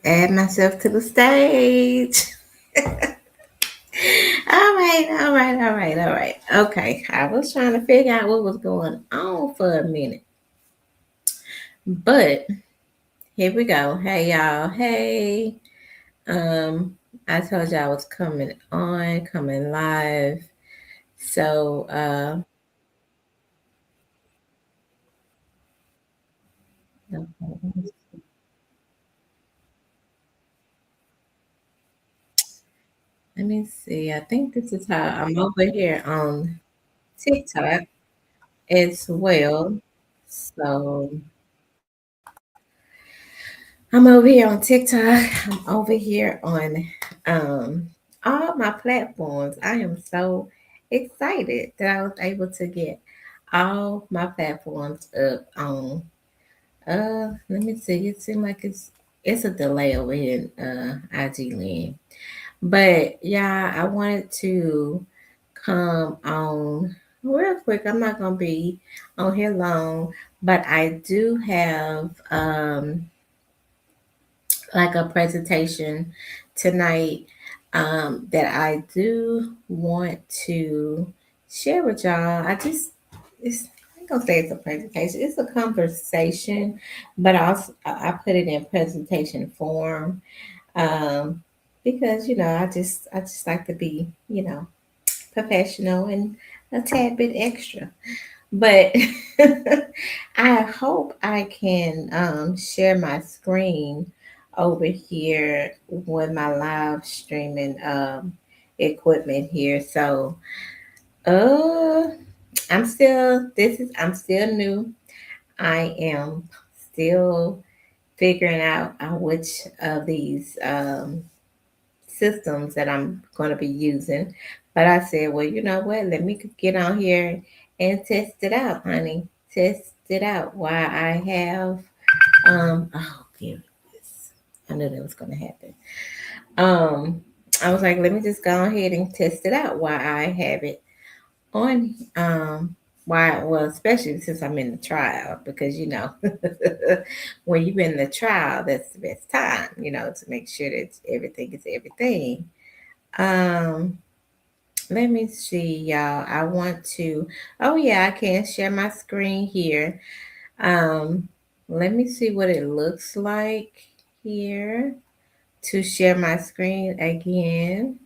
add myself to the stage. All right, all right, all right, all right. Okay, I was trying to figure out what was going on for a minute, but here we go. Hey, y'all. Hey, um, I told you I was coming on, coming live. So, let me see. I think this is how I'm over here on TikTok as well. So I'm over here on TikTok. I'm over here on um, all my platforms. I am so excited that I was able to get all my platforms up on. Let me see. It seems like it's a delay over here in IG land. But yeah, I wanted to come on real quick. I'm not gonna be on here long, but I do have like a presentation tonight that I do want to share with y'all. It's I ain't gonna say it's a presentation, it's a conversation, but also I put it in presentation form um, because I just like to be professional and a tad bit extra. But I hope I can share my screen over here with my live streaming equipment here. So, uh, I'm still new. I am still figuring out which of these systems that I'm going to be using. But I said, well, you know what? Let me get on here and test it out, honey. Test it out. Why I have, oh, goodness. I knew that was going to happen. Um, I was like, let me just go ahead and test it out. Why I have it on, well, especially since I'm in the trial, because when you're in the trial, that's the best time, to make sure that everything is everything. Um, Let me see, y'all. I want to. Oh yeah, I can share my screen here. Um, Let me see what it looks like here to share my screen again.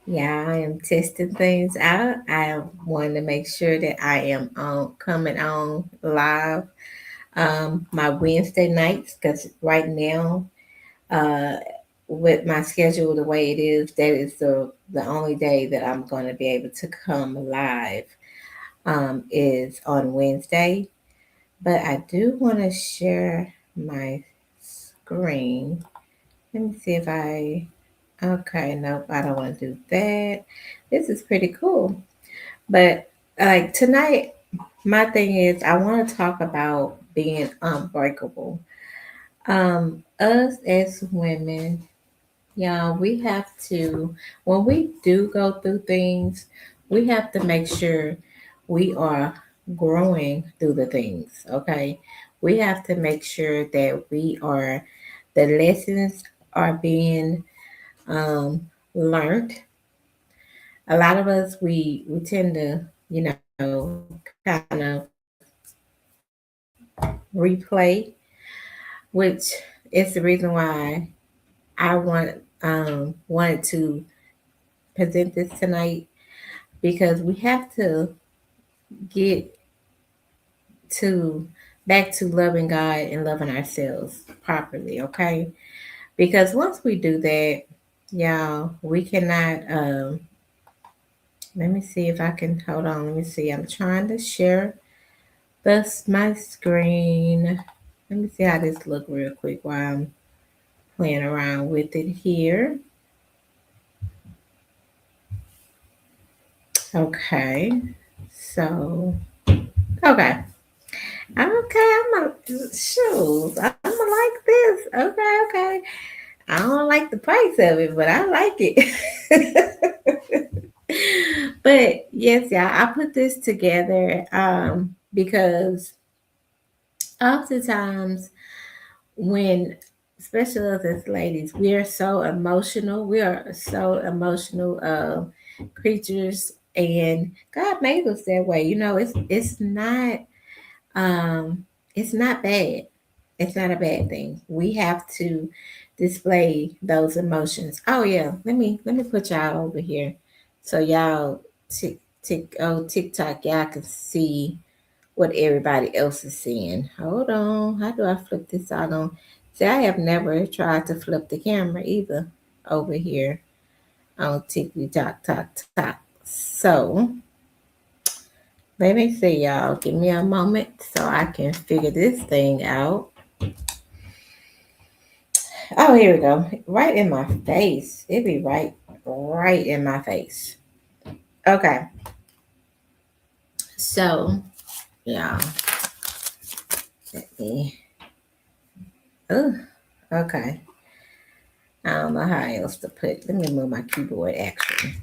Yeah, I am testing things out. I want to make sure that I am on coming on live my Wednesday nights because right now uh, with my schedule the way it is, that is the only day that I'm going to be able to come live is on Wednesday. But I do want to share my screen. Let me see if I. Okay, nope, I don't want to do that. This is pretty cool. But like tonight, my thing is I want to talk about being unbreakable. Us as women, yeah, we have to, when we do go through things, we have to make sure we are growing through the things, okay? We have to make sure that the lessons are being learned. A lot of us, we tend to, kind of replay, which is the reason why wanted to present this tonight because we have to get to back to loving God and loving ourselves properly, okay? Because once we do that, y'all, we cannot let me see if I can hold on, let me see. I'm trying to share this my screen. Let me see how this look real quick while I'm playing around with it here. Okay. So okay. Okay, I'm a shoes. I'm gonna like this. Okay, okay. I don't like the price of it, but I like it. But yes, yeah, I put this together because oftentimes when especially us as ladies, we are so emotional. We are so emotional creatures, and God made us that way. Um, it's not bad. It's not a bad thing. We have to display those emotions. Oh yeah, let me put y'all over here, so y'all TikTok, y'all can see what everybody else is seeing. Hold on, how do I flip this out on? See, I have never tried to flip the camera either over here on TikTok, talk. So let me see, y'all. Give me a moment so I can figure this thing out. Oh, here we go. Right in my face. It be right in my face. Okay. So, yeah. Let me. Oh, okay. I don't know how else to put. Let me move my keyboard. Actually,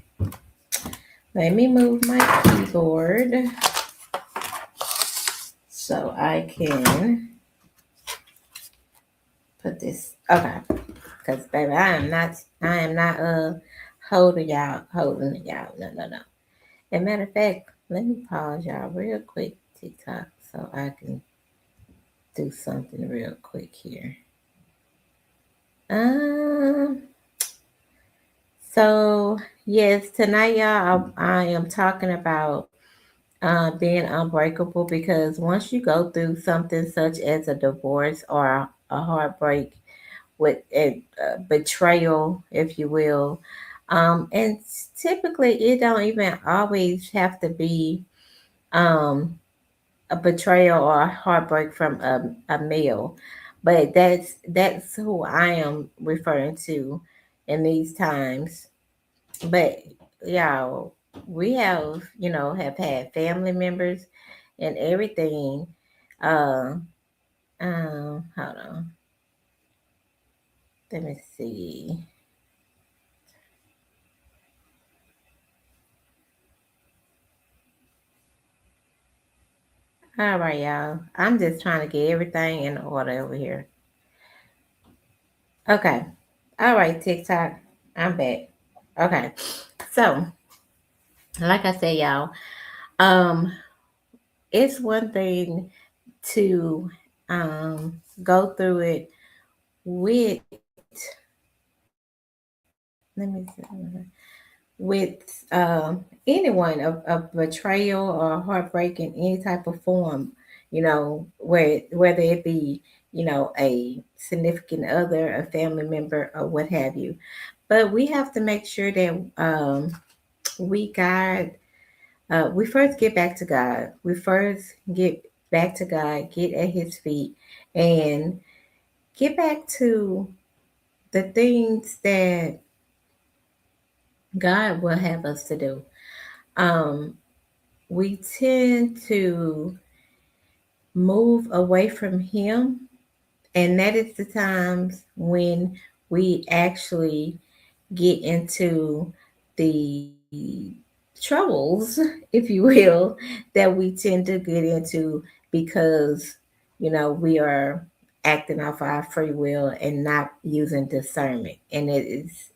let me move my keyboard so I can put this. Okay. Because baby, I am not holding y'all. No, no, no. As a matter of fact, let me pause y'all real quick, TikTok, so I can do something real quick here. Um, so yes, tonight, y'all, I am talking about being unbreakable, because once you go through something such as a divorce or a heartbreak with a betrayal, if you will, and typically it don't even always have to be um, a betrayal or a heartbreak from a male, but that's who I am referring to in these times. But y'all, we have had family members and everything. Uh, Hold on, let me see. All right, y'all. I'm just trying to get everything in order over here. Okay. All right, TikTok. I'm back. Okay. So, like I said, y'all, um, it's one thing to go through it with let me see, with anyone of betrayal or heartbreak in any type of form, whether it be, a significant other, a family member, or what have you. But we have to make sure that we guide, we first get back to God. We first get back to God, get at His feet, and get back to the things that God will have us to do. Um, we tend to move away from Him, and that is the times when we actually get into the troubles, if you will, that we tend to get into because, we are acting off our free will and not using discernment. And it's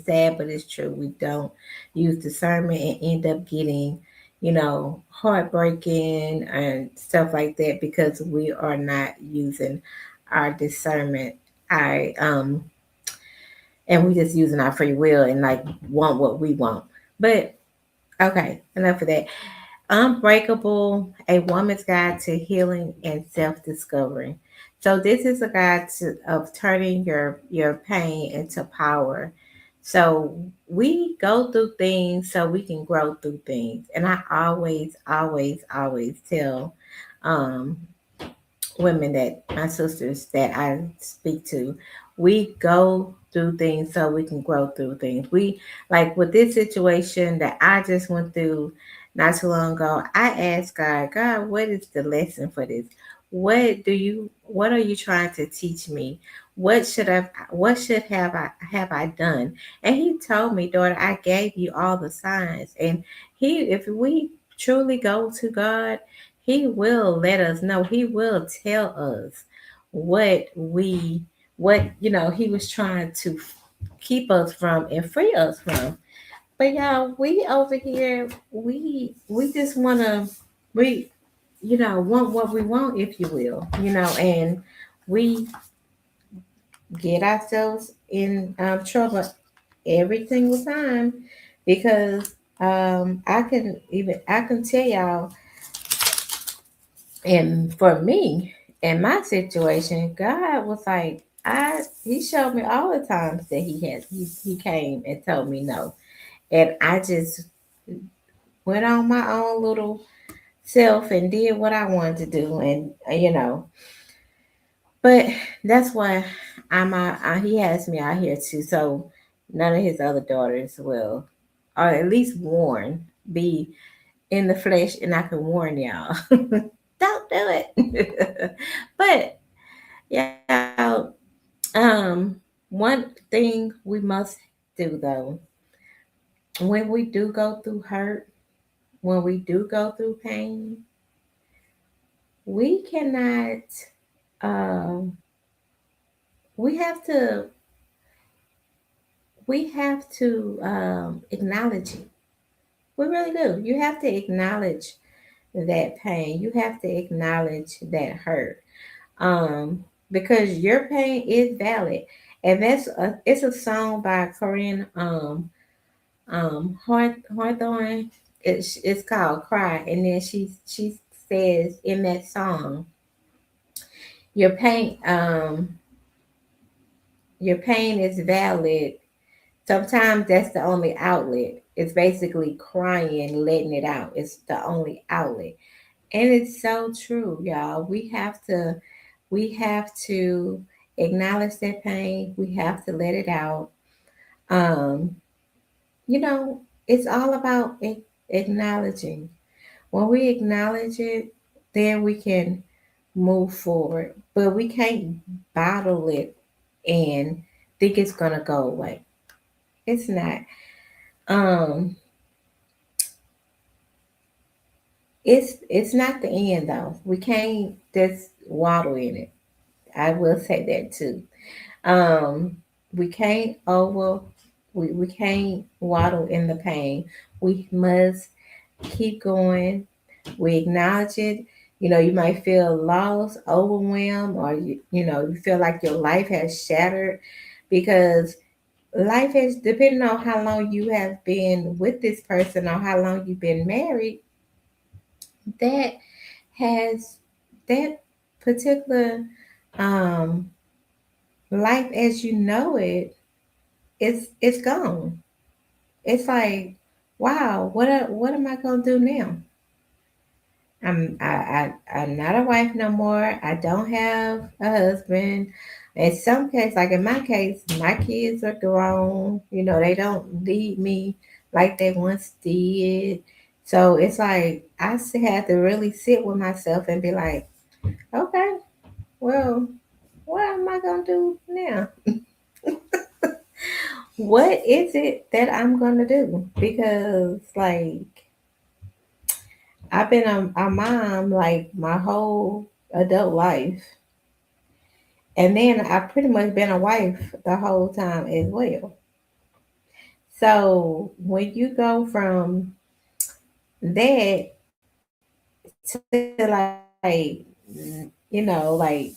sad, but it's true. We don't use discernment and end up getting, heartbreaking and stuff like that because we are not using our discernment. I and we just using our free will and like want what we want. But okay, enough of that. Unbreakable, a woman's guide to healing and self-discovery. So this is a guide of turning your pain into power. So we go through things so we can grow through things. And I always tell um, women, that my sisters that I speak to, we go through things so we can grow through things. We, like with this situation that I just went through not too long ago, I asked God, what is the lesson for this? What are you trying to teach me? What should have I done? And he told me, daughter, I gave you all the signs. And if we truly go to God, he will let us know. He will tell us what we what he was trying to keep us from and free us from. But y'all, we over here, we just wanna we want what we want, if you will, and we get ourselves in trouble every single time because I can tell y'all, and for me, in my situation, God was like, he showed me all the times that he came and told me no. And I just went on my own little self and did what I wanted to do. And, but that's why he has me out here too. So none of his other daughters will, or at least warn, be in the flesh, and I can warn y'all. Don't do it. But y'all, one thing we must do though, when we do go through hurt, when we do go through pain, we cannot. Um, we have to. We have to acknowledge it. We really do. You have to acknowledge that pain. You have to acknowledge that hurt. Because your pain is valid, and it's a song by Corinne Hawthorne. It's called "Cry," and then she says in that song, "Your pain is valid. Sometimes that's the only outlet. It's basically crying, letting it out. It's the only outlet." And it's so true, y'all. We have to acknowledge that pain. We have to let it out. Um, it's all about acknowledging. When we acknowledge it, then we can move forward. But we can't bottle it and think it's gonna go away. It's not. Um, it's not the end though. We can't just waddle in it. I will say that too. Um, we can't we can't waddle in the pain. We must keep going. We acknowledge it. You might feel lost, overwhelmed, or you feel like your life has shattered because life has, depending on how long you have been with this person or how long you've been married, that has that particular um life as you know it, it's gone. It's like, wow, what am I gonna do now? I'm not a wife no more. I don't have a husband. In some case, like in my case, my kids are grown. They don't need me like they once did. So it's like I had to really sit with myself and be like, okay, well, what am I gonna do now? What is it that I'm gonna do? Because like I've been a mom like my whole adult life. And then I've pretty much been a wife the whole time as well. So when you go from that to like, like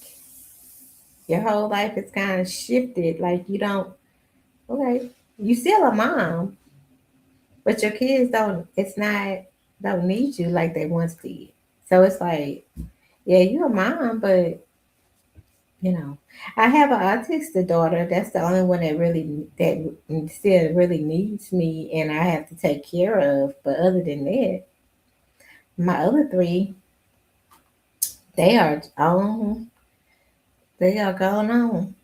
your whole life is kind of shifted. Like you don't, okay, you still a mom, but your kids don't need you like they once did. So it's like, yeah, you're a mom, but you know, I have an autistic daughter. That's the only one that still really needs me, and I have to take care of. But other than that, my other three, they are on. They are going on.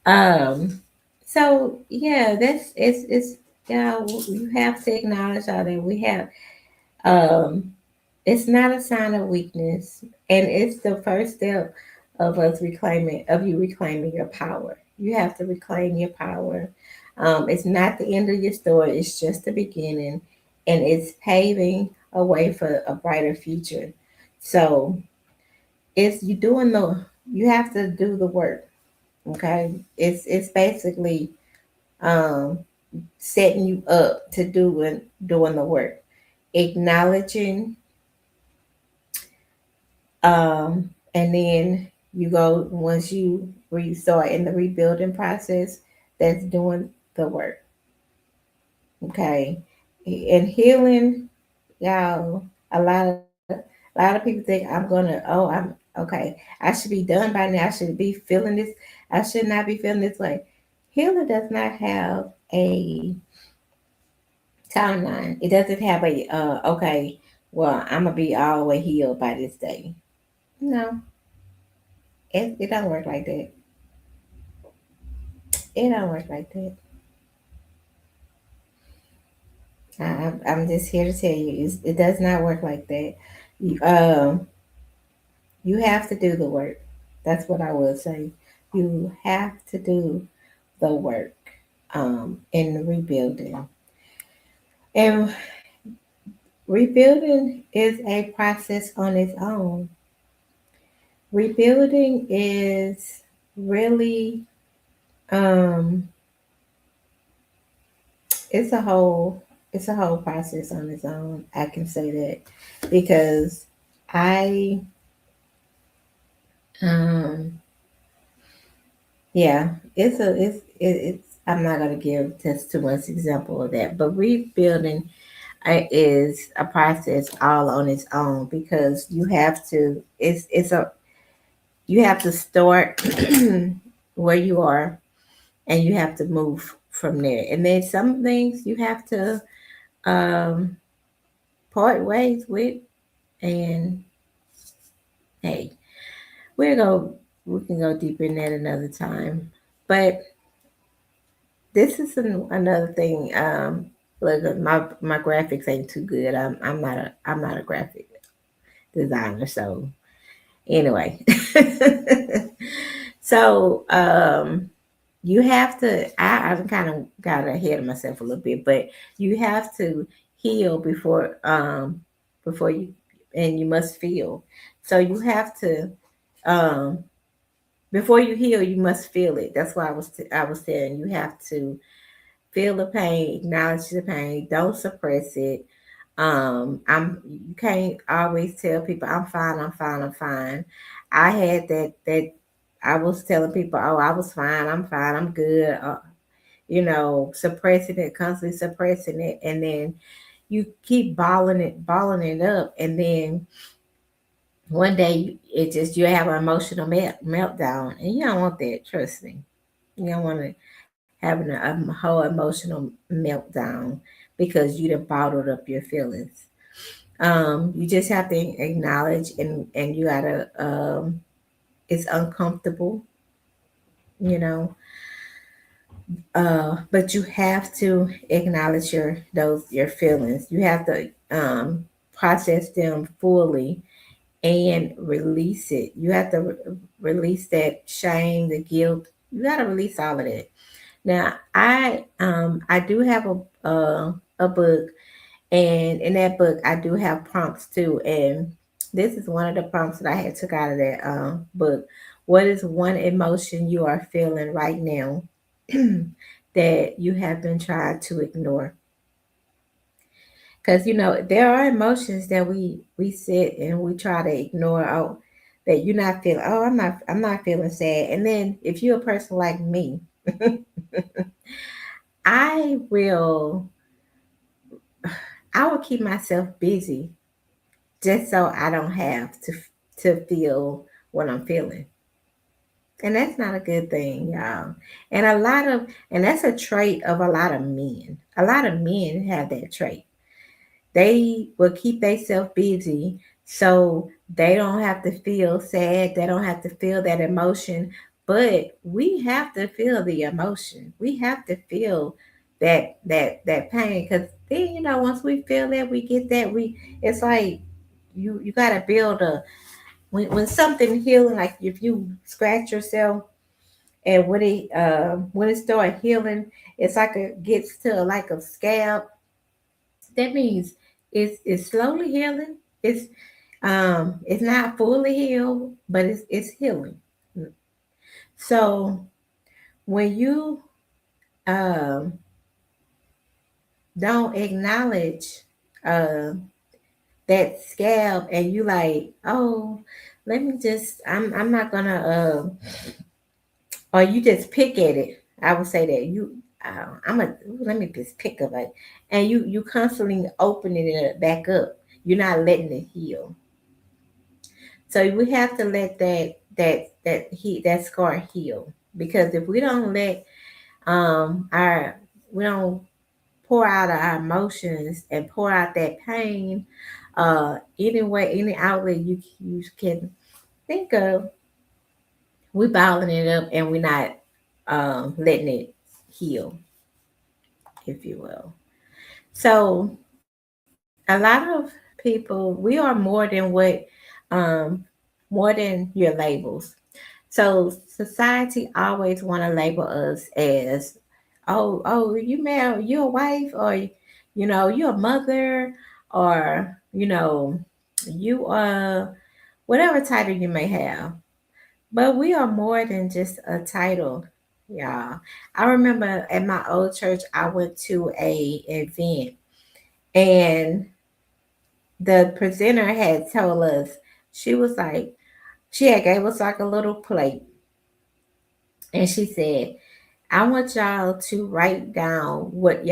um. So yeah, it's yeah. You have to acknowledge all that we have. Um. It's not a sign of weakness, and it's the first step of you reclaiming your power. You have to reclaim your power. It's not the end of your story, it's just the beginning, and it's paving a way for a brighter future. So It's you doing the you have to do the work. Okay. It's basically um setting you up to doing the work. Acknowledging, and then you go once you start in the rebuilding process, that's doing the work. Okay. And healing, y'all, a lot of people think I'm gonna, oh, I'm okay, I should be done by now, I should be feeling this, I should not be feeling this way. Healing does not have a timeline. It doesn't have a okay, well, I'm gonna be all the way healed by this day. No, it don't work like that. It don't work like that. I'm just here to tell you, it does not work like that. You have to do the work. That's what I would say. You have to do the work in rebuilding. And rebuilding is a process on its own. Rebuilding is really um, it's a whole process on its own. I can say that because I um, yeah, it's I'm not gonna give just too much example of that, but rebuilding is a process all on its own because you have to. It's a you have to start where you are and you have to move from there. And then some things you have to um, part ways with. And hey, we can go deeper in that another time. But this is another thing. Look, my graphics ain't too good. I'm not a graphic designer. So anyway, so you have to. I've kind of got ahead of myself a little bit, but you have to heal before you, and you must feel. So you have to um before you heal, you must feel it. That's why I was saying you have to feel the pain, acknowledge the pain, don't suppress it. I'm you can't always tell people I'm fine, I'm fine, I'm fine. I had that I was telling people, oh, I was fine, I'm fine, I'm good. Suppressing it, constantly suppressing it, and then you keep balling it up, and then one day it just you have an emotional meltdown, and you don't want that. Trust me, you don't want to having a whole emotional meltdown because you done bottled up your feelings. You just have to acknowledge, and you gotta. It's uncomfortable, you know, but you have to acknowledge your feelings. You have to process them fully and release it. You have to release that shame, the guilt. You got to release all of that. Now, I do have a book, and in that book I do have prompts too. And this is one of the prompts that I had took out of that book. What is one emotion you are feeling right now that you have been trying to ignore? Because there are emotions that we sit and we try to ignore. Oh, that you're not feeling. Oh, I'm not feeling sad. And then if you're a person like me, I will I will keep myself busy just so I don't have to feel what I'm feeling. And that's not a good thing, y'all. And that's a trait of a lot of men. A lot of men have that trait. They will keep themselves busy so they don't have to feel sad. They don't have to feel that emotion. But we have to feel the emotion. We have to feel that pain, because then once we feel that, we get that, we it's like you got to build a when something healing, like if you scratch yourself, and when it start healing, it's like it gets to like a scab. That means it's slowly healing. It's It's not fully healed, but it's healing. So when you um, don't acknowledge uh, that scab and you like, oh, let me just, I'm not gonna, or you just pick at it. I would say that let me just pick up it, and you constantly opening it back up. You're not letting it heal. So we have to let that scar heal, because if we don't let our we don't pour out our emotions and pour out that pain, any way, any outlet you can think of, we bottling it up and we're not letting it heal, if you will. So a lot of people, we are more than um, more than your labels. So society always want to label us as, oh, you married, you a wife, or you're a mother, or you whatever title you may have. But we are more than just a title, y'all. I remember at my old church, I went to a event, and the presenter had told us, she was like, she had gave us like a little plate, and she said, I want y'all to write down what are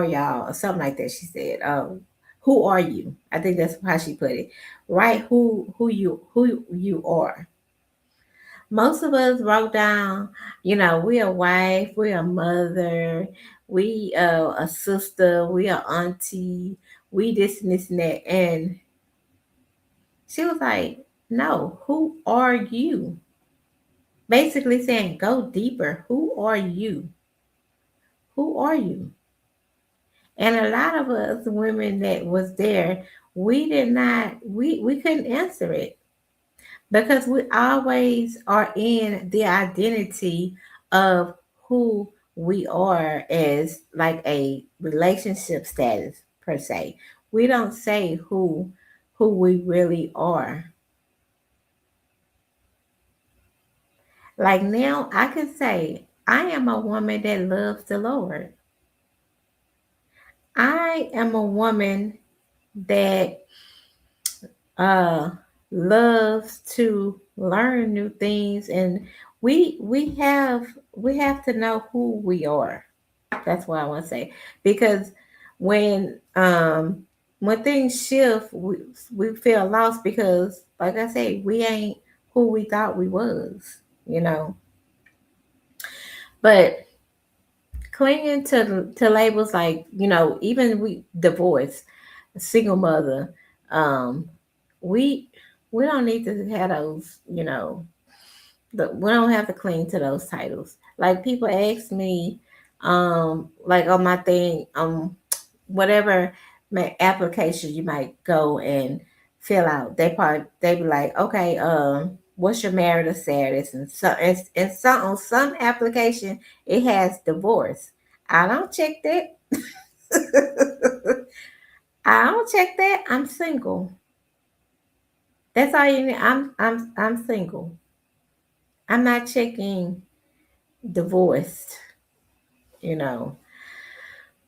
y'all, or something like that. She said, who are you? I think that's how she put it. Write who you are. Most of us wrote down, we a wife, we a mother, we a sister, we a auntie, we this and this and that. And she was like, no, who are you? Basically saying, go deeper. Who are you? Who are you? And a lot of us women that was there, we did not, we couldn't answer it, because we always are in the identity of who we are as like a relationship status per se. We don't say who we really are. Like now I can say I am a woman that loves the Lord. I am a woman that uh loves to learn new things, and we have to know who we are. That's what I want to say, because when um when things shift, we feel lost, because like I say, we ain't who we thought we was, you know. But clinging to labels, like, even we divorce, single mother, um we we don't need to have those, we don't have to cling to those titles. Like people ask me, like on my thing, whatever application you might go and fill out, they be like, okay, what's your marital status? And so, and some on some application it has divorce. I don't check that. I don't check that. I'm single. That's all you need. I'm single. I'm not checking divorced,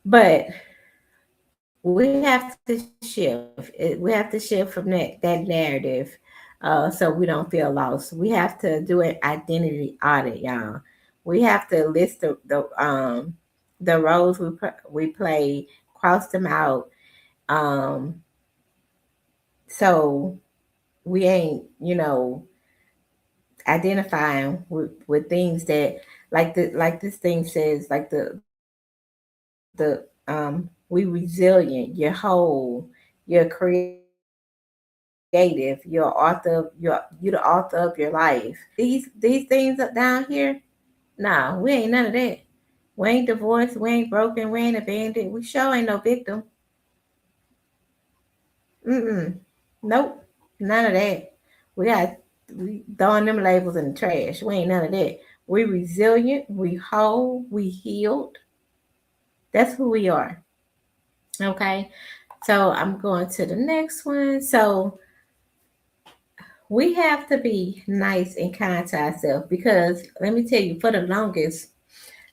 but we have to shift. We have to shift from that narrative, so we don't feel lost. We have to do an identity audit, y'all. We have to list the roles we play, cross them out, um, so we ain't, identifying with things that, like this thing says, like the we resilient, you're whole, you're creative, you're the author of your life. These things down here, nah, we ain't none of that. We ain't divorced, we ain't broken, we ain't abandoned, we sure ain't no victim. Mm-mm. Nope, none of that. We throwing them labels in the trash. We ain't none of that. We resilient, we whole, we healed. That's who we are. Okay. So I'm going to the next one. So we have to be nice and kind to ourselves because let me tell you, for the longest,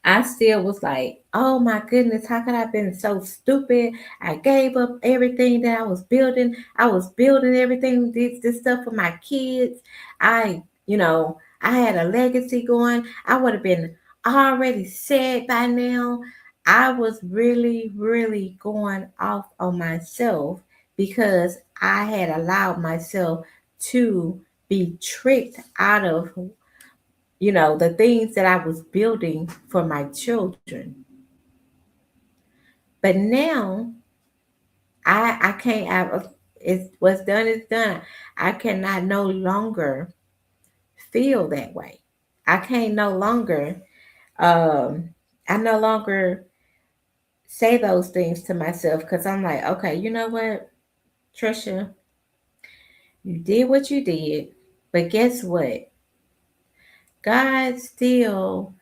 I still was like, oh my goodness, how could I have been so stupid? I gave up everything that I was building. I was building everything, this stuff for my kids. I had a legacy going. I would have been already set by now. I was really, really going off on myself because I had allowed myself to be tricked out of the things that I was building for my children. But now I can't. It's what's done is done. I cannot no longer feel that way. I can't no longer. Um, I no longer say those things to myself because I'm like, okay, you know what, Trisha, you did what you did, but guess what? God still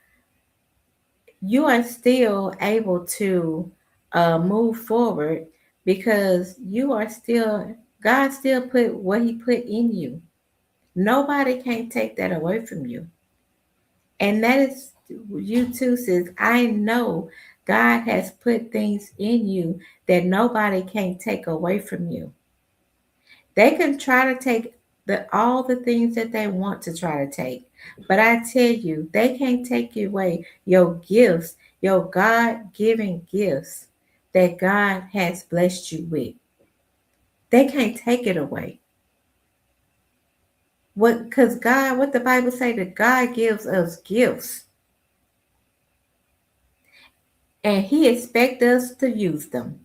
you are still able to move forward because you are still God still put what He put in you. Nobody can take that away from you, and that is you too, sis. I know God has put things in you that nobody can take away from you. They can try to take all the things that they want to try to take. But I tell you, they can't take away your gifts, your God given gifts that God has blessed you with. They can't take it away. Because what the Bible say that God gives us gifts and He expects us to use them.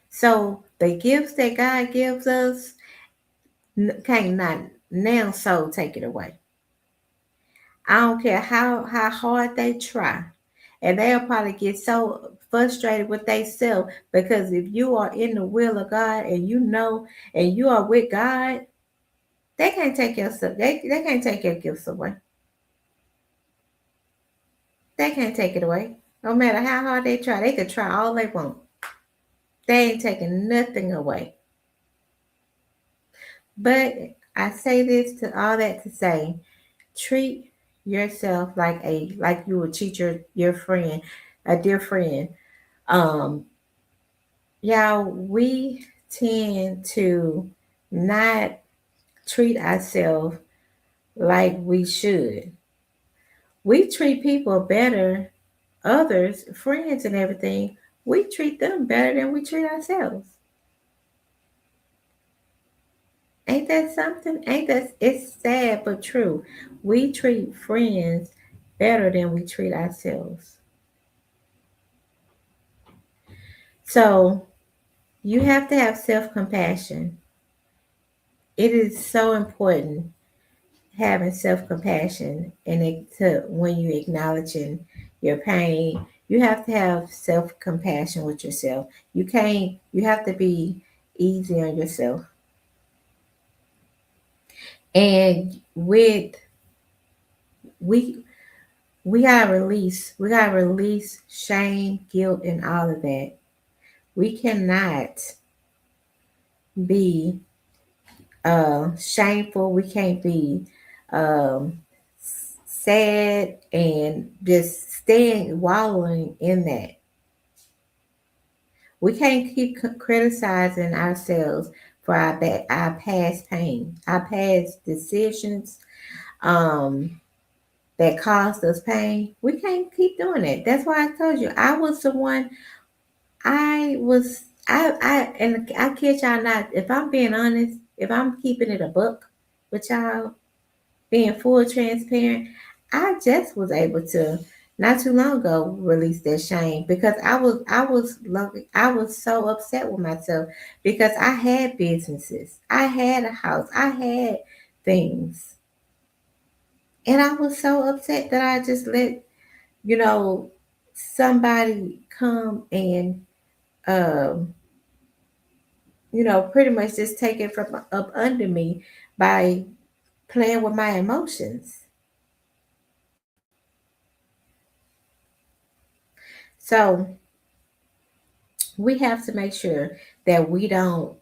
So the gifts that God gives us can't not now so take it away. I don't care how hard they try. And they'll probably get so frustrated with themselves because if you are in the will of God and you know and you are with God, they can't take your stuff. They can't take your gifts away. They can't take it away. No matter how hard they try, they could try all they want. They ain't taking nothing away. But I say this to all that to say, treat yourself like you would treat your friend, a dear friend. Um, Y'all, we tend to not treat ourselves like we should. We treat people better, others, friends, and everything. We treat them better than we treat ourselves. Ain't that something? Ain't that it's sad but true. We treat friends better than we treat ourselves. So you have to have self compassion. It is so important having self compassion and to when you acknowledging your pain, you have to have self compassion with yourself. You have to be easy on yourself. And with we we gotta release shame, guilt, and all of that. We cannot be shameful. We can't be um sad and just staying wallowing in that. We can't keep criticizing ourselves for our past pain, our past decisions um, that caused us pain. We can't keep doing that. That's why I told you I was the one. I was and I kid y'all not. If I'm being honest, if I'm keeping it a book with y'all, being full transparent, I just was able to not too long ago release that shame because I was so upset with myself because I had businesses, I had a house, I had things, and I was so upset that I just let you know somebody come and um, pretty much just take it from up under me by playing with my emotions. So we have to make sure that we don't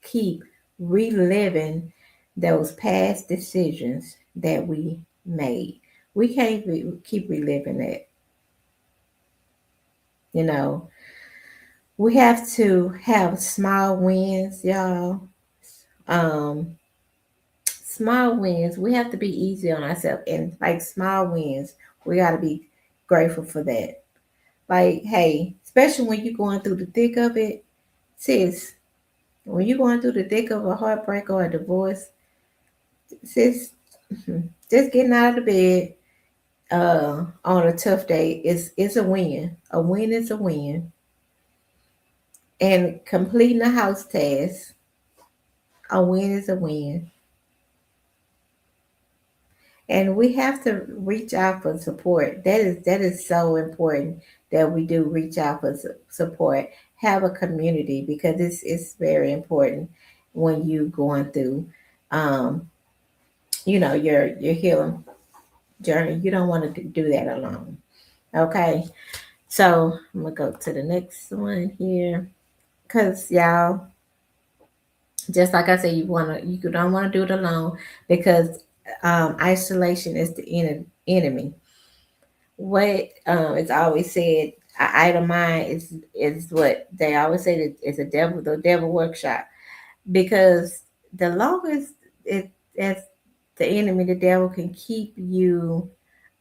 keep reliving those past decisions that we made. We can't keep reliving it. You know, we have to have small wins, y'all. Um, Small wins. We have to be easy on ourselves, and like small wins, we got to be grateful for that. Like, hey, especially when you're going through the thick of it, sis. When you're going through the thick of a heartbreak or a divorce, sis, just getting out of the bed on a tough day is a win. A win is a win. And completing a house task, a win is a win. And we have to reach out for support. That is so important that we do reach out for support. Have a community because it's very important when you going through um, your healing journey. You don't want to do that alone. Okay, so I'm gonna go to the next one here, cause y'all, just like I said, you don't wanna do it alone because isolation is the enemy. What is always said, idle mind is what they always say that it's the devil workshop because the longest it as the enemy, the devil can keep you.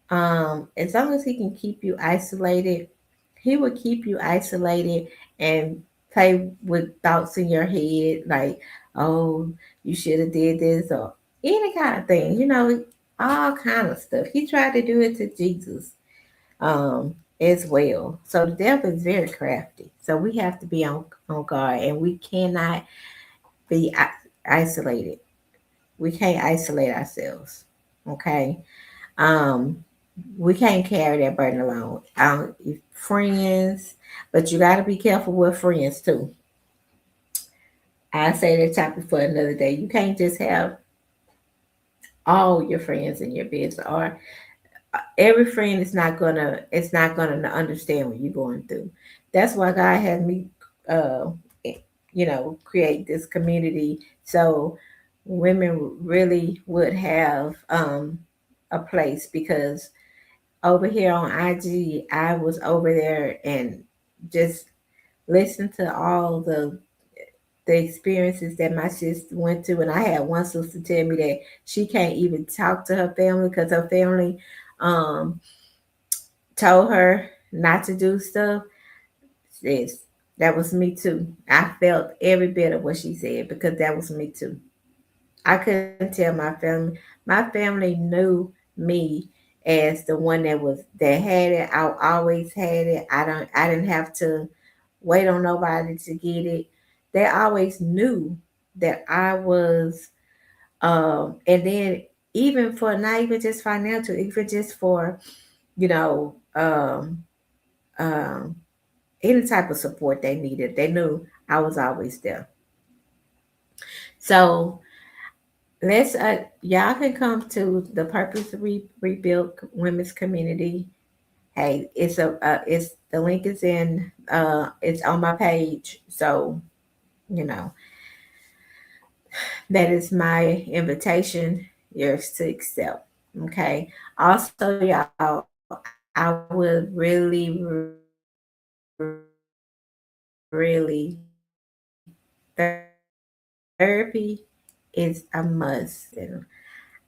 As long as he can keep you isolated, he will keep you isolated and play with thoughts in your head like, oh, you should have did this or any kind of thing, all kind of stuff. He tried to do it to Jesus as well. So the devil is very crafty. So we have to be on guard and we cannot be isolated. We can't isolate ourselves. Okay. Um, we can't carry that burden alone. Friends, but you got to be careful with friends too. I say that topic for another day. You can't just have all your friends in your business, or every friend is not gonna. It's not gonna understand what you're going through. That's why God had me, uh, create this community so women really would have a place because over here on IG, I was over there and just listened to all the experiences that my sister went to, and I had one sister tell me that she can't even talk to her family because her family um, told her not to do stuff. Yes, that was me too. I felt every bit of what she said because that was me too. I couldn't tell my family. My family knew me as the one that had it. I always had it. I didn't have to wait on nobody to get it. They always knew that I was and then even for not even just financial, even just for, you know, um any type of support they needed. They knew I was always there. So let's y'all can come to the Purpose Rebuild Women's Community. Hey, it's the link is in it's on my page. So, you know, that is my invitation. Yours to accept. Okay. Also, y'all, I would really therapy is a must. And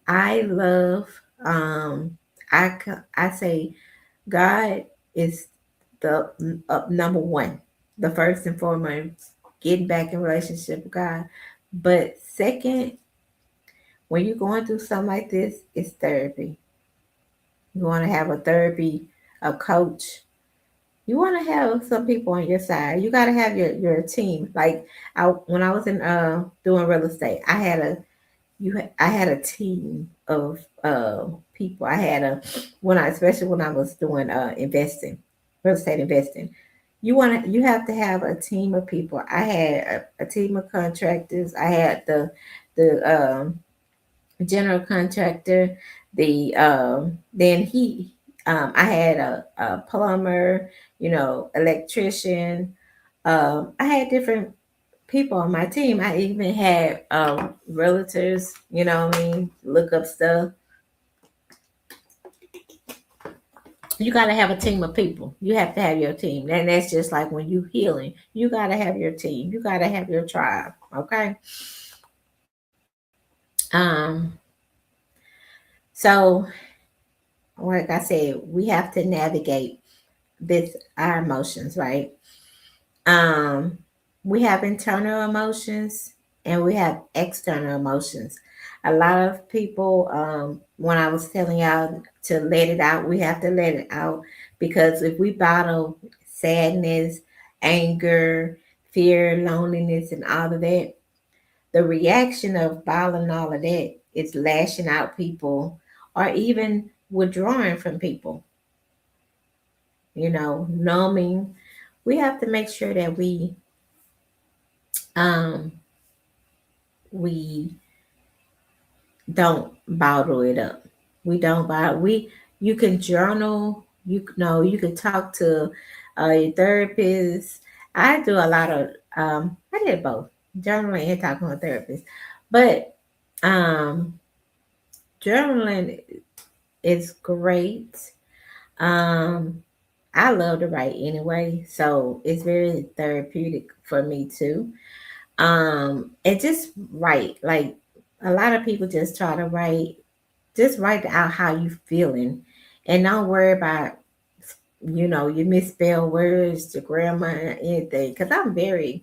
I love I say God is the number one, the first and foremost, getting back in relationship with God. But second, when you're going through something like this, it's therapy. You want to have a therapy, a coach. You want to have some people on your side. You got to have your team. Like when I was in doing real estate, I had a team of people. I had a when I especially when I was doing investing, real estate investing. You have to have a team of people. I had a team of contractors. I had the general contractor. Then I had a plumber, electrician, I had different people on my team. I even had realtors, you know what I mean, look up stuff. You got to have a team of people. You have to have your team. And that's just like when you healing. You got to have your team. You got to have your tribe. Okay. Um, so like I said, we have to navigate this our emotions, right? Um, we have internal emotions and we have external emotions. A lot of people, when I was telling y'all to let it out, we have to let it out because if we bottle sadness, anger, fear, loneliness, and all of that, the reaction of bottling all of that is lashing out people or even withdrawing from people, numbing. We have to make sure that um, we don't bottle it up. We don't bottle. You can journal. You can talk to your therapist. I do a lot of I did both journaling and talking to a therapist, but um, journaling is great. Um, I love to write anyway, so it's very therapeutic for me too. And just write, like a lot of people just try to write, just write out how you feeling and don't worry about, you misspell words, the grammar, anything. Because I'm grammar.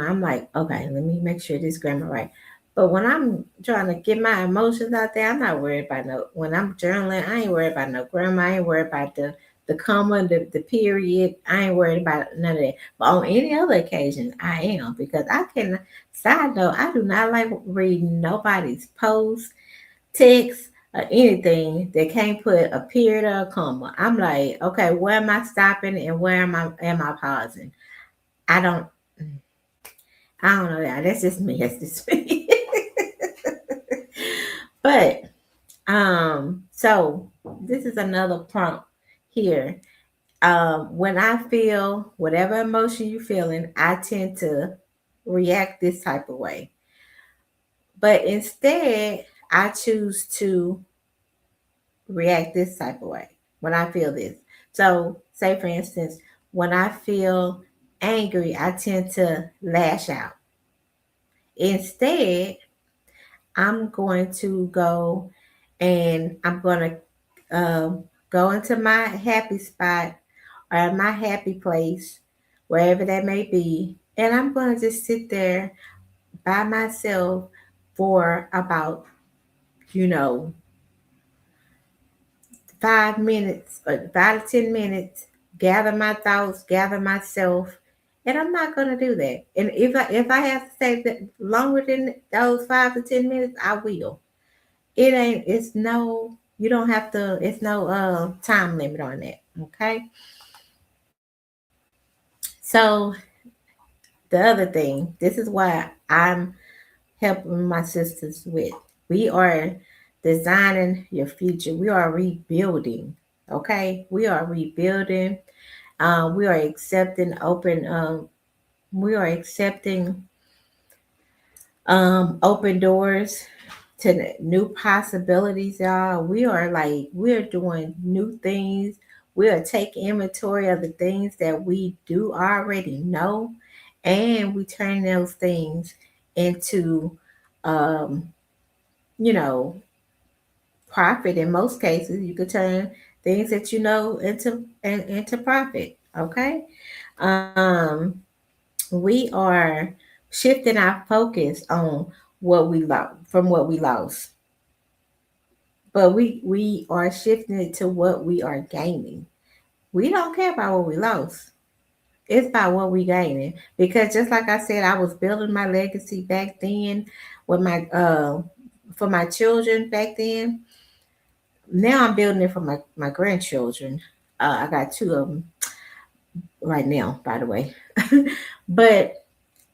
I'm like, okay, let me make sure this grammar right. But when I'm trying to get my emotions out there, I'm not worried about no. When I'm journaling, I ain't worried about no grammar. I ain't worried about the comma, the period. I ain't worried about none of that. But on any other occasion, I am because I can. Side note, I do not like reading nobody's post, text, or anything that can't put a period or a comma. I'm like, okay, where am I stopping and where am I pausing? I don't. I don't know that. That's just me. That's just me. But so this is another prompt here. When I feel whatever emotion you're feeling, I tend to react this type of way. But instead, I choose to react this type of way when I feel this. So, say for instance, when I feel angry, I tend to lash out. Instead, I'm going to go and I'm going to go into my happy spot or my happy place, wherever that may be. And I'm going to just sit there by myself for about, you know, 5 minutes or 5 to 10 minutes, gather my thoughts, gather myself. And I'm not gonna do that. And if I have to stay longer than those 5 to 10 minutes, I will. It ain't. It's no. You don't have to. It's no time limit on that. Okay. So the other thing. This is why I'm helping my sisters with. We are designing your future. We are rebuilding. Okay. We are rebuilding. We are accepting open. We are accepting open doors to new possibilities, y'all. We're doing new things. We are taking inventory of the things that we do already know, and we turn those things into, um, you know, profit. In most cases, you could turn things that you know into profit. Okay. Um, we are shifting our focus on what we lost from what we lost, but we are shifting it to what we are gaining. We don't care about what we lost. It's about what we gaining. Because just like I said, I was building my legacy back then with my for my children back then. Now I'm building it for my grandchildren. I got two of them right now, by the way. But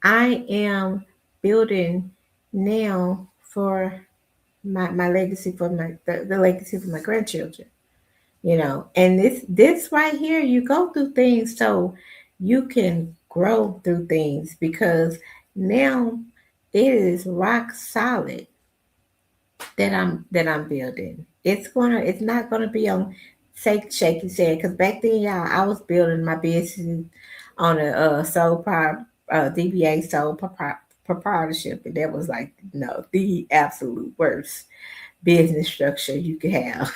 I am building now for my legacy for the legacy for my grandchildren. And this right here, you go through things so you can grow through things because now it is rock solid that I'm building. It's not gonna be on shaky sand because back then, y'all, I was building my business on a DBA proprietorship, and that was like no the absolute worst business structure you could have.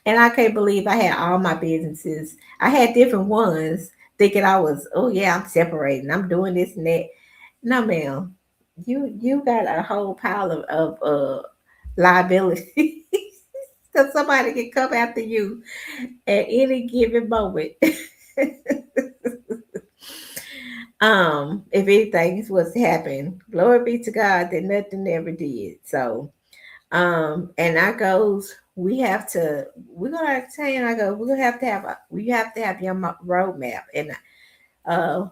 And I can't believe I had all my businesses. I had different ones thinking I was, oh yeah, I'm separating. I'm doing this and that. No, ma'am. You got a whole pile of liability. Because somebody can come after you at any given moment. If anything was to happen, glory be to God that nothing ever did. So and our goals, we're gonna attain our goals. We have to have your roadmap and uh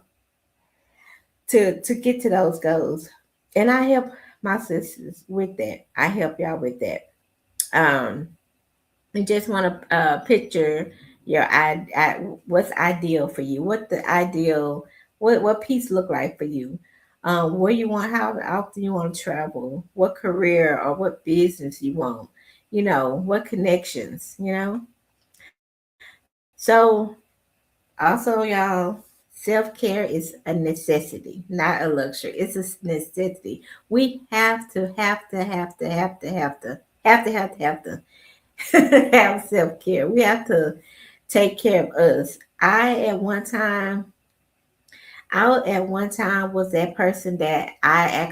to get to those goals. And I help my sisters with that. I help y'all with that. Um, and just want to picture your what's ideal for you. What the ideal what peace look like for you. Where you want, how often you want to travel, what career or what business you want, what connections, So also, y'all, self care is a necessity, not a luxury. It's a necessity. We have to have self care. We have to take care of us. I at one time was that person that I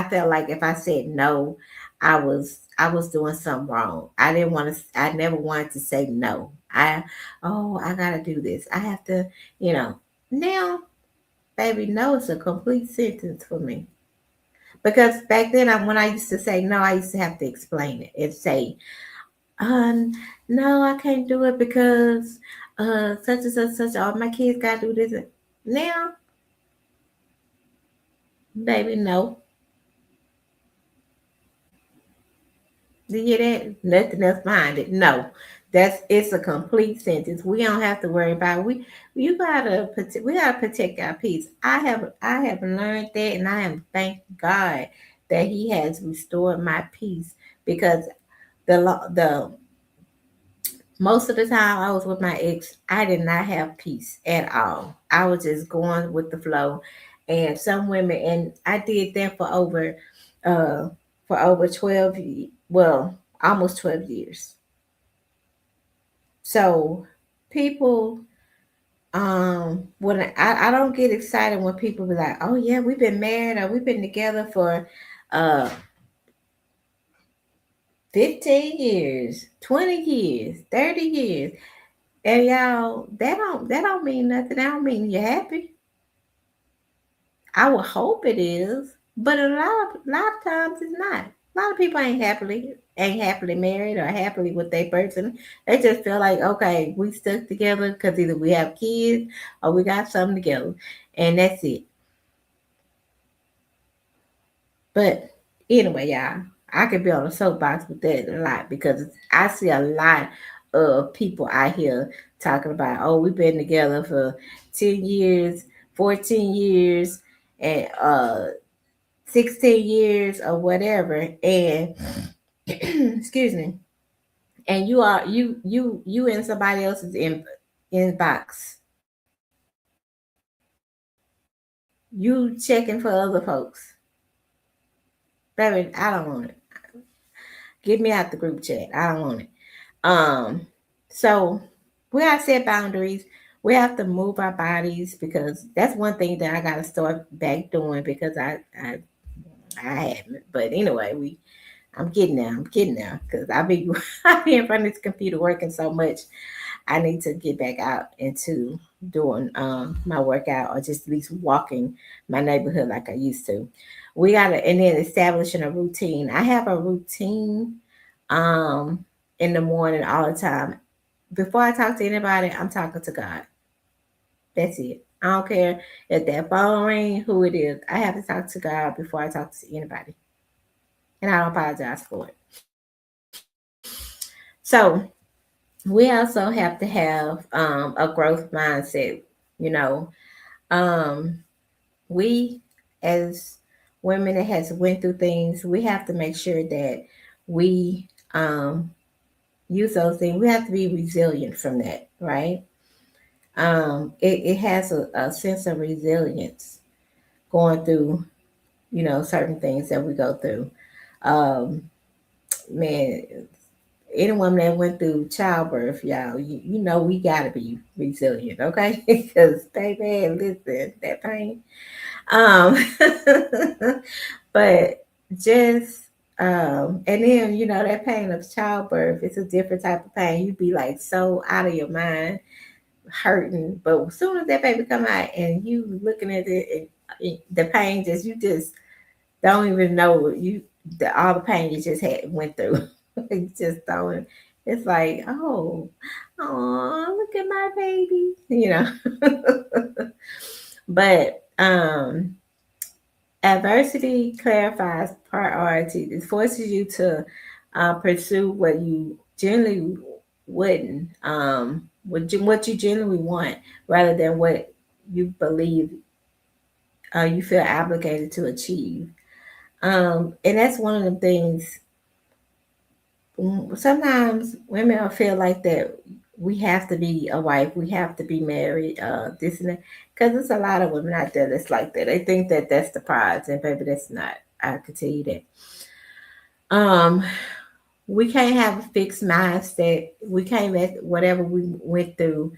felt like if I said no, I was doing something wrong. I never wanted to say no. I gotta do this. I have to, you know. Now, baby, no is a complete sentence for me. Because back then when I used to say no, I used to have to explain it and say, um, no, I can't do it because such and such, all my kids gotta do this. Now, baby, no. Do you hear that? Nothing else behind it. No, it's a complete sentence. We don't have to worry about it. We gotta protect our peace. I have learned that, and I am thank God that He has restored my peace because the most of the time I was with my ex, I did not have peace at all. I was just going with the flow, and some women, and I did that uh, for over well, almost 12 years. So people, when I don't get excited when people be like, oh yeah, we've been married or we've been together for uh 15 years, 20 years, 30 years. And y'all, that don't mean nothing. That don't mean you're happy. I would hope it is, but a lot of times it's not. A lot of people ain't happily married or happily with their person. They just feel like, okay, we stuck together because either we have kids or we got something together, and that's it. But anyway, y'all, I could be on a soapbox with that a lot because I see a lot of people out here talking about, oh, we've been together for 10 years, 14 years, and 16 years or whatever. And excuse me, and you in somebody else's inbox. You checking for other folks. Baby, I don't want it. Get me out the group chat. I don't want it. Um, so we gotta set boundaries. We have to move our bodies because that's one thing that I gotta start back doing because I haven't. But anyway, I'm getting there. I'm getting there because I be in front of this computer working so much. I need to get back out into doing my workout or just at least walking my neighborhood like I used to. We gotta and then establishing a routine. I have a routine um in the morning all the time. Before I talk to anybody, I'm talking to God. That's it. I don't care if that phone ring, who it is. I have to talk to God before I talk to anybody. And I don't apologize for it. So we also have to have a growth mindset. You know, um, we as women that has went through things, we have to make sure that we use those things. We have to be resilient from that, right? It has a sense of resilience going through, certain things that we go through. Um, Man, any woman that went through childbirth, y'all, you know we gotta be resilient, okay? Because baby, listen, that pain. Um, but just and then that pain of childbirth, it's a different type of pain. You be like so out of your mind, hurting, but as soon as that baby come out and you looking at it, and the pain just you just don't even know all the pain you just had went through. You just don't. It's like, oh, look at my baby. But adversity clarifies priorities. It forces you to pursue what you generally wouldn't, what you generally want, rather than what you believe you feel obligated to achieve. And that's one of the things. Sometimes women will feel like that we have to be a wife, we have to be married, this and that. Because there's a lot of women out there that's like that. They think that that's the prize, and baby, that's not. I could tell you that. Um, we can't have a fixed mindset. We can't let whatever we went through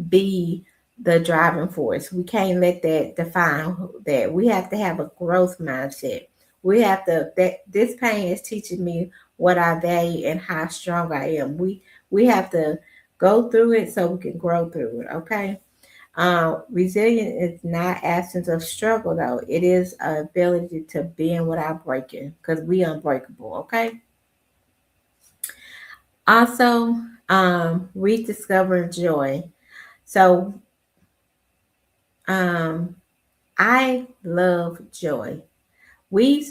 be the driving force. We can't let that define that. We have to have a growth mindset. We have to that this pain is teaching me what I value and how strong I am. We have to go through it so we can grow through it. Okay. Resilience is not absence of struggle though. It is a ability to bend without breaking because we unbreakable. Okay. Also, rediscovering joy. So, um, I love joy. We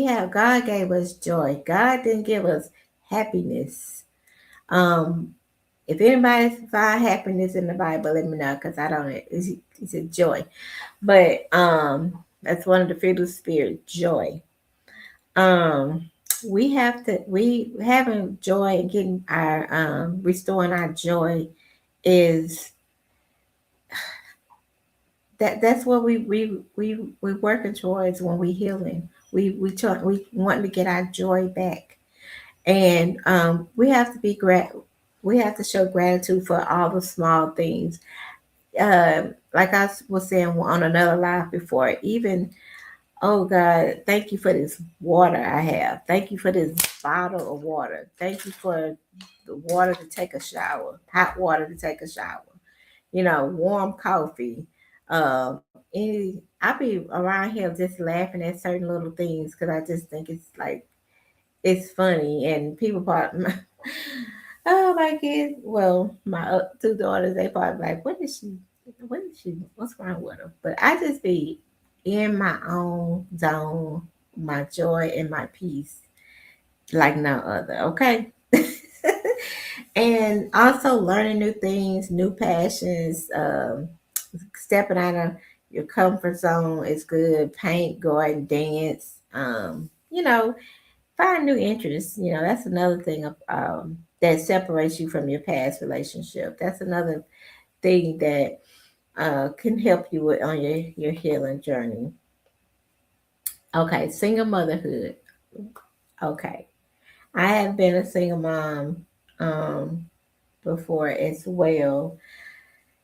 have God gave us joy. God didn't give us happiness. Um, if anybody find happiness in the Bible, let me know because I don't. It's a joy, but that's one of the fruit of the spirit, joy. Um, we have to we having joy and getting our restoring our joy is that's what we working towards when we healing. We want to get our joy back, and we have to we have to show gratitude for all the small things. Like I was saying on another live before, even oh God, thank you for this water I have. Thank you for this bottle of water. Thank you for the water to take a shower, hot water to take a shower. Warm coffee. I be around here just laughing at certain little things because I just think it's like it's funny and people probably oh my kids, well my two daughters they probably like what's wrong with her, but I just be in my own zone, my joy and my peace like no other. Okay. And also learning new things, new passions, stepping out of your comfort zone is good. Paint, garden, dance. Find new interests. That's another thing that separates you from your past relationship. That's another thing that can help you on your healing journey. Okay, single motherhood. Okay, I have been a single mom um, before as well,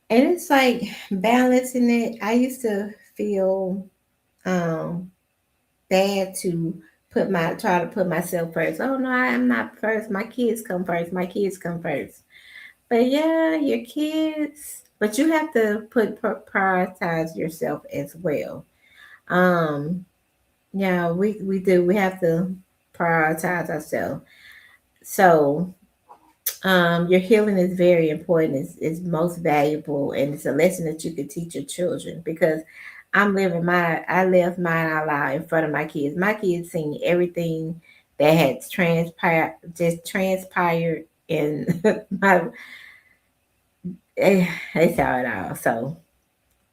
and it's like balancing it. I used to feel um, bad to try to put myself first. Oh no, I'm not first. My kids come first. My kids come first. But yeah, your kids. But you have to prioritize yourself as well. Um, yeah, we do. We have to prioritize ourselves. So your healing is very important. It's most valuable, and it's a lesson that you can teach your children because I lived mine out loud in front of my kids. My kids seen everything that had transpired in my, they saw it all. So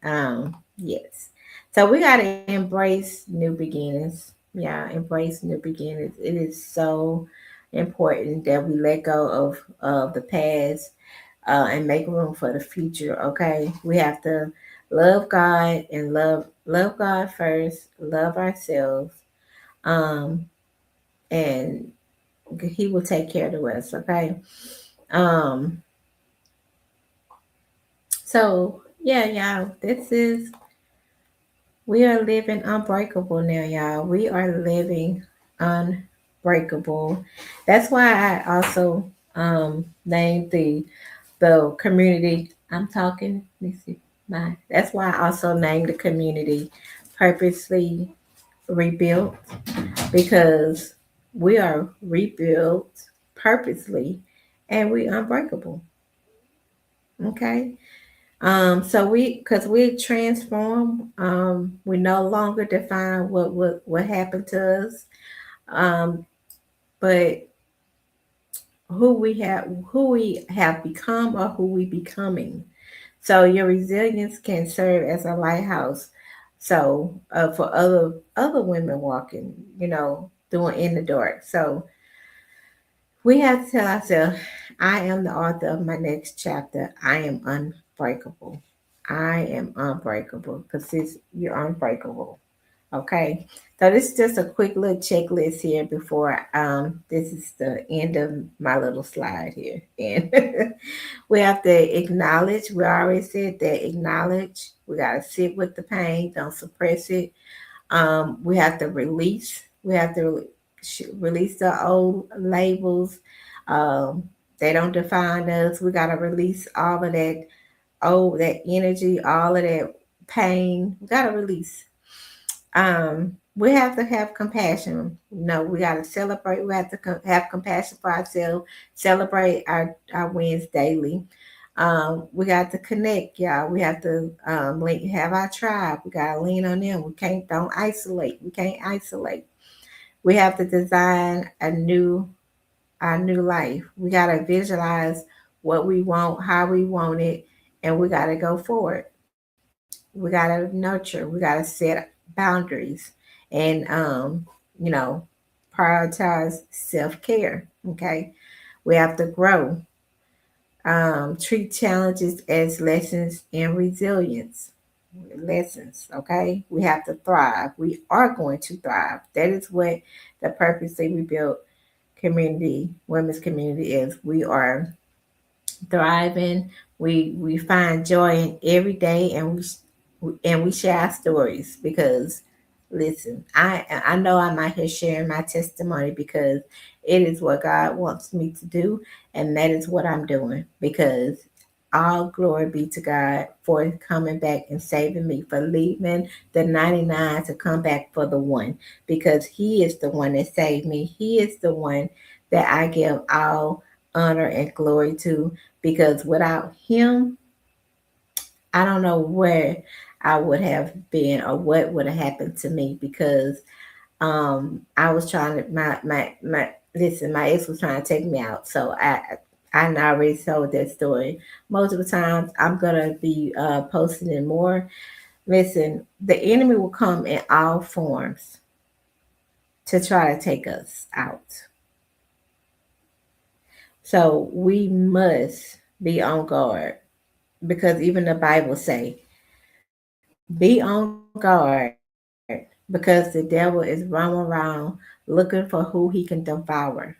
Yes. So we gotta embrace new beginnings. Yeah, embrace new beginnings. It is so important that we let go of the past and make room for the future. Okay, we have to love God and love God first. Love ourselves, um, and He will take care of the rest. Okay. Um. So yeah, y'all. This is We are living unbreakable now, y'all. We are living unbreakable. That's why I also named the community. I'm talking. Let me see. That's why I also named the community purposely rebuilt, because we are rebuilt purposely and we unbreakable. Okay. So because we transform, we no longer define what happened to us, um, but who we have become, or who we becoming. So your resilience can serve as a lighthouse. So for other women walking, doing in the dark. So we have to tell ourselves, I am the author of my next chapter. I am unbreakable. I am unbreakable because you're unbreakable. Okay. So this is just a quick little checklist here before this is the end of my little slide here. And we have to acknowledge, we already said that acknowledge. We gotta sit with the pain, don't suppress it. We have to release. We have to release the old labels. Um, they don't define us. We got to release all of that energy, all of that pain. We got to release. We have to have compassion. We got to celebrate. We have to have compassion for ourselves. Celebrate our wins daily. We got to connect, y'all. We have to have our tribe. We got to lean on them. Don't isolate. We can't isolate. We have to design our new life. We got to visualize what we want, how we want it, and we got to go forward. We got to nurture. We got to set boundaries, and you know, prioritize self care. Okay, we have to grow. Treat challenges as lessons in resilience. Lessons, okay? We have to thrive. We are going to thrive. That is what the purposely rebuilt community, women's community is. We are thriving. We find joy in every day, and we share our stories because listen, I know I'm out here sharing my testimony because it is what God wants me to do, and that is what I'm doing because all glory be to God for coming back and saving me, for leaving the 99 to come back for the one, because He is the one that saved me. He is the one that I give all honor and glory to, because without Him, I don't know where I would have been or what would have happened to me, because I was trying to my listen, my ex was trying to take me out. So I already told that story. Most of the times I'm gonna be posting it more. Listen, the enemy will come in all forms to try to take us out. So we must be on guard, because even the Bible say, be on guard because the devil is roaming around looking for who he can devour.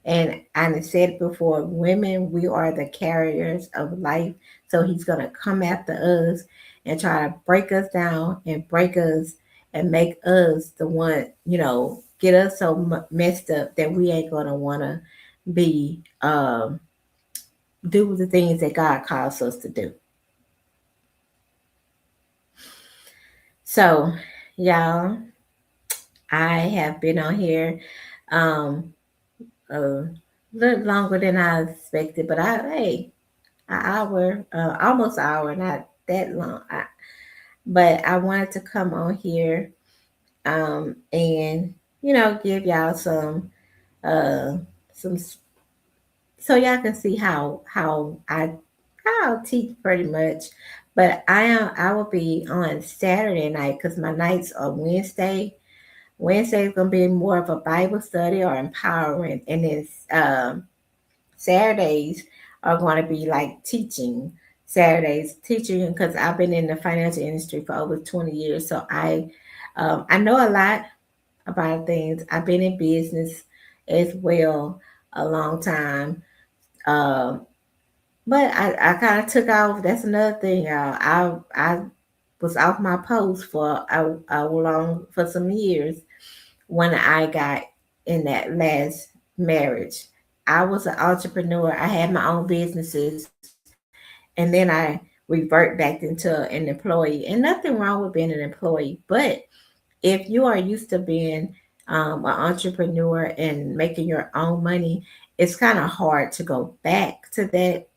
And I said it before, women, we are the carriers of life. So he's going to come after us and try to break us down and break us and make us the one, get us so messed up that we ain't going to want to be, do the things that God calls us to do. So, y'all, I have been on here um, a little longer than I expected, but an hour, almost an hour, not that long. But I wanted to come on here and give y'all uh, some so y'all can see how I teach pretty much. But I will be on Saturday night because my nights are Wednesday. Wednesday is gonna be more of a Bible study or empowering, and then Saturdays are going to be like teaching. Saturdays teaching because I've been in the financial industry for over 20 years, so I know a lot about things. I've been in business as well a long time. Um, but I kind of took off. That's another thing, y'all. I was off my post for a long for some years when I got in that last marriage. I was an entrepreneur. I had my own businesses, and then I revert back into an employee. And nothing wrong with being an employee, but if you are used to being an entrepreneur and making your own money, it's kind of hard to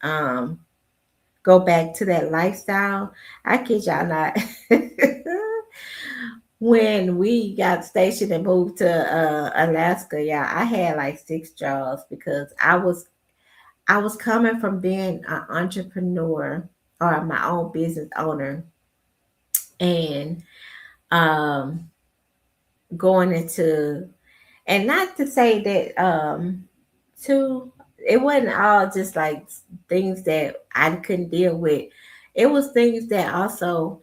um, go back to that lifestyle. I kid y'all not. When we got stationed and moved to Alaska, yeah, I had like six jobs because I was coming from being an entrepreneur or my own business owner and um, going into, and not to say that too, it wasn't all just like things that I couldn't deal with. It was things that also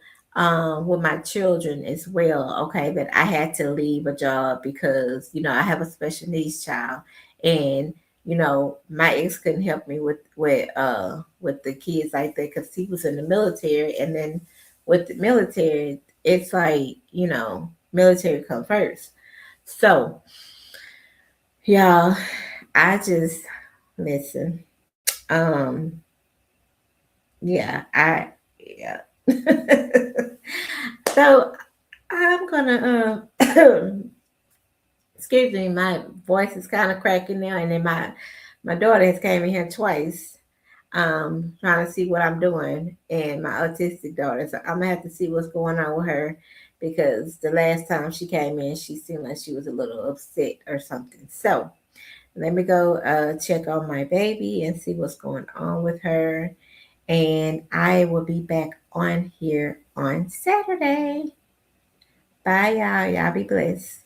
with my children as well, okay, that I had to leave a job because I have a special needs child, and my ex couldn't help me with the kids like that because he was in the military, and then with the military it's like military come first. So y'all, I just listen. Um, yeah, yeah. So I'm gonna excuse me, my voice is kind of cracking now, and then my daughter has came in here twice, trying to see what I'm doing, and my autistic daughter. So I'm gonna have to see what's going on with her because the last time she came in, she seemed like she was a little upset or something. So let me go check on my baby and see what's going on with her. And I will be back on here on Saturday. Bye, y'all. Y'all be blessed.